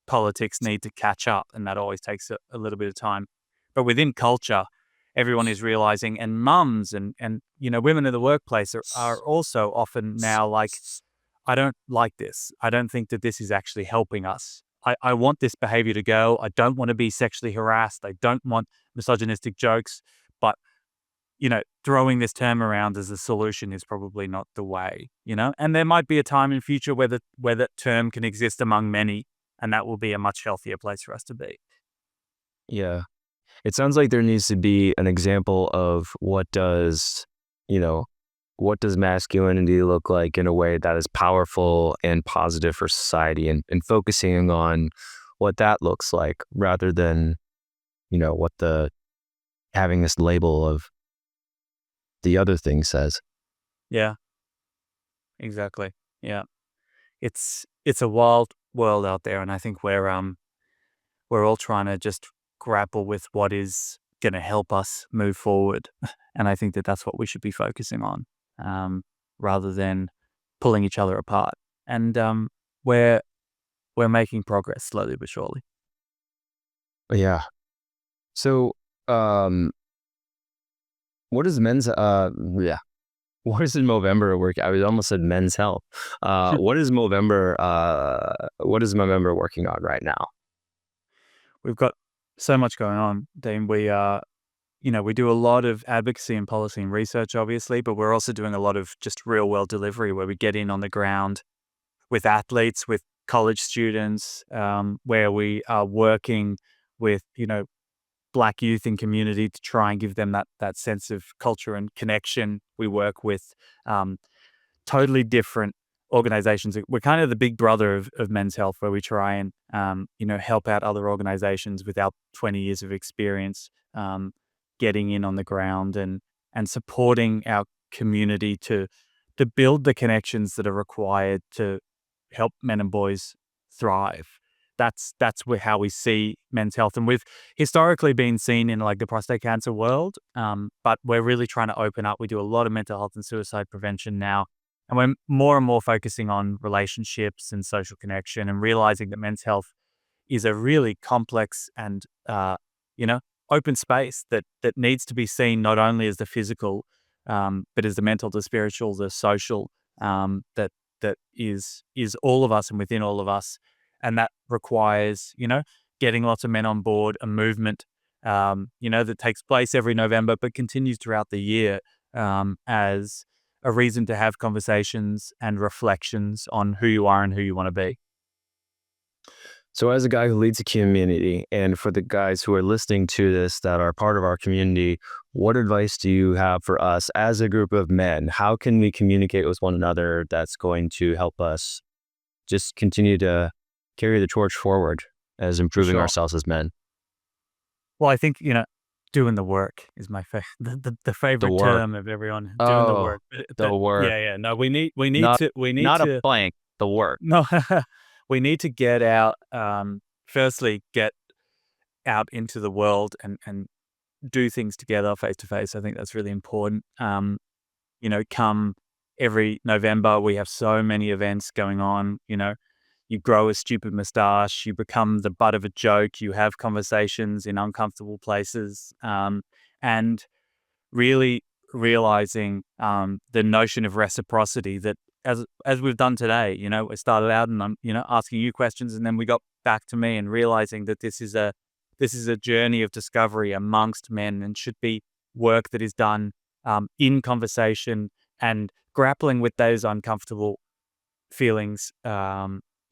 politics need to catch up, and that always takes a little bit of time. But within culture, everyone is realizing, and mums and women in the workplace are also often now like, I don't like this. I don't think that this is actually helping us. I want this behavior to go. I don't want to be sexually harassed. I don't want misogynistic jokes. But, throwing this term around as a solution is probably not the way. And there might be a time in future where that term can exist among many, and that will be a much healthier place for us to be. Yeah. It sounds like there needs to be an example of you know, what does masculinity look like in a way that is powerful and positive for society and focusing on what that looks like rather than, what the having this label of the other thing says. Yeah, exactly. Yeah. It's a wild world out there, and I think we're all trying to just grapple with what is going to help us move forward. And I think that that's what we should be focusing on, um, rather than pulling each other apart. And we're we're making progress slowly but surely. Yeah. So, um, what is yeah. What is in Movember work? I was almost said Men's Health. What is Movember working on right now? We've got so much going on, Dean. We do a lot of advocacy and policy and research, obviously, but we're also doing a lot of just real world delivery where we get in on the ground with athletes, with college students, where we are working with, Black youth and community to try and give them that sense of culture and connection. We work with um, totally different organizations. We're kind of the big brother of Men's Health, where we try and help out other organizations with our 20 years of experience, getting in on the ground and supporting our community to build the connections that are required to help men and boys thrive. that's how we see men's health, and we've historically been seen in like the prostate cancer world. But we're really trying to open up. We do a lot of mental health and suicide prevention now, and we're more and more focusing on relationships and social connection, and realizing that men's health is a really complex and you know open space that needs to be seen not only as the physical, but as the mental, the spiritual, the social, that is all of us and within all of us, and that requires getting lots of men on board, a movement that takes place every November but continues throughout the year, as a reason to have conversations and reflections on who you are and who you want to be. So, as a guy who leads a community, and for the guys who are listening to this that are part of our community, what advice do you have for us as a group of men? How can we communicate with one another that's going to help us just continue to carry the torch forward as For improving sure. ourselves as men? Well, I think, doing the work is my the The favorite work. term of everyone, doing the Oh, work. But the work. yeah, yeah, no, we need Not to we need not a to blank. The work. no, we need to get out, firstly, get out into the world and do things together face to face. I think that's really important. Come every November, we have so many events going on. You grow a stupid mustache, you become the butt of a joke, you have conversations in uncomfortable places, and really realizing the notion of reciprocity that as we've done today, we started out and I'm, asking you questions, and then we got back to me and realizing that this is a journey of discovery amongst men, and should be work that is done in conversation and grappling with those uncomfortable feelings,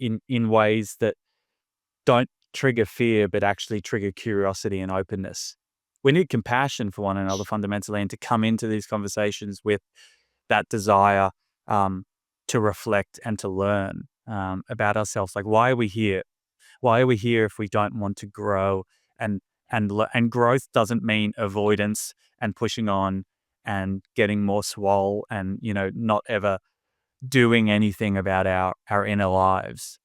in ways that don't trigger fear, but actually trigger curiosity and openness. We need compassion for one another fundamentally, and to come into these conversations with that desire, to reflect and to learn about ourselves. Like, why are we here? Why are we here if we don't want to grow? And and growth doesn't mean avoidance and pushing on and getting more swole and not ever doing anything about our inner lives,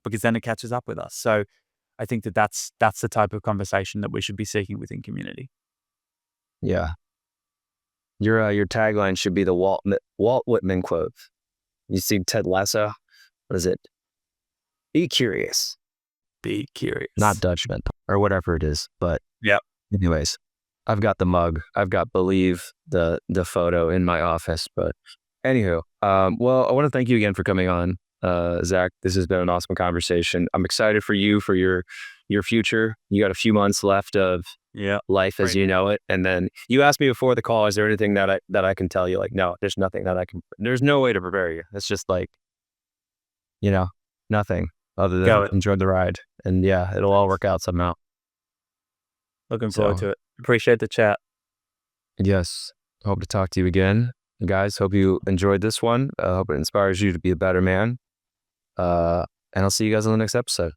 because then it catches up with us. So I think that's the type of conversation that we should be seeking within community. Yeah. Your tagline should be the Walt Whitman quote. You see Ted Lasso? What is it? Be curious, Be not curious. judgment, or whatever it is. But Yep. anyways, I've got the mug. I've got Believe the photo in my office. But anywho, well, I want to thank you again for coming on, Zach. This has been an awesome conversation. I'm excited for you for your future. You got a few months left of Yeah. life as Right. you know it, and then you asked me before the call, is there anything that I can tell you? Like, no, there's nothing that I can. There's no way to prepare you. It's just like, you know, nothing other Go than it. enjoy the ride, and yeah, it'll all Thanks. work out somehow. Looking forward So to it. Appreciate the chat. yes, hope to talk to you again, guys. Hope you enjoyed this one. Hope it inspires you to be a better man. And I'll see you guys on the next episode.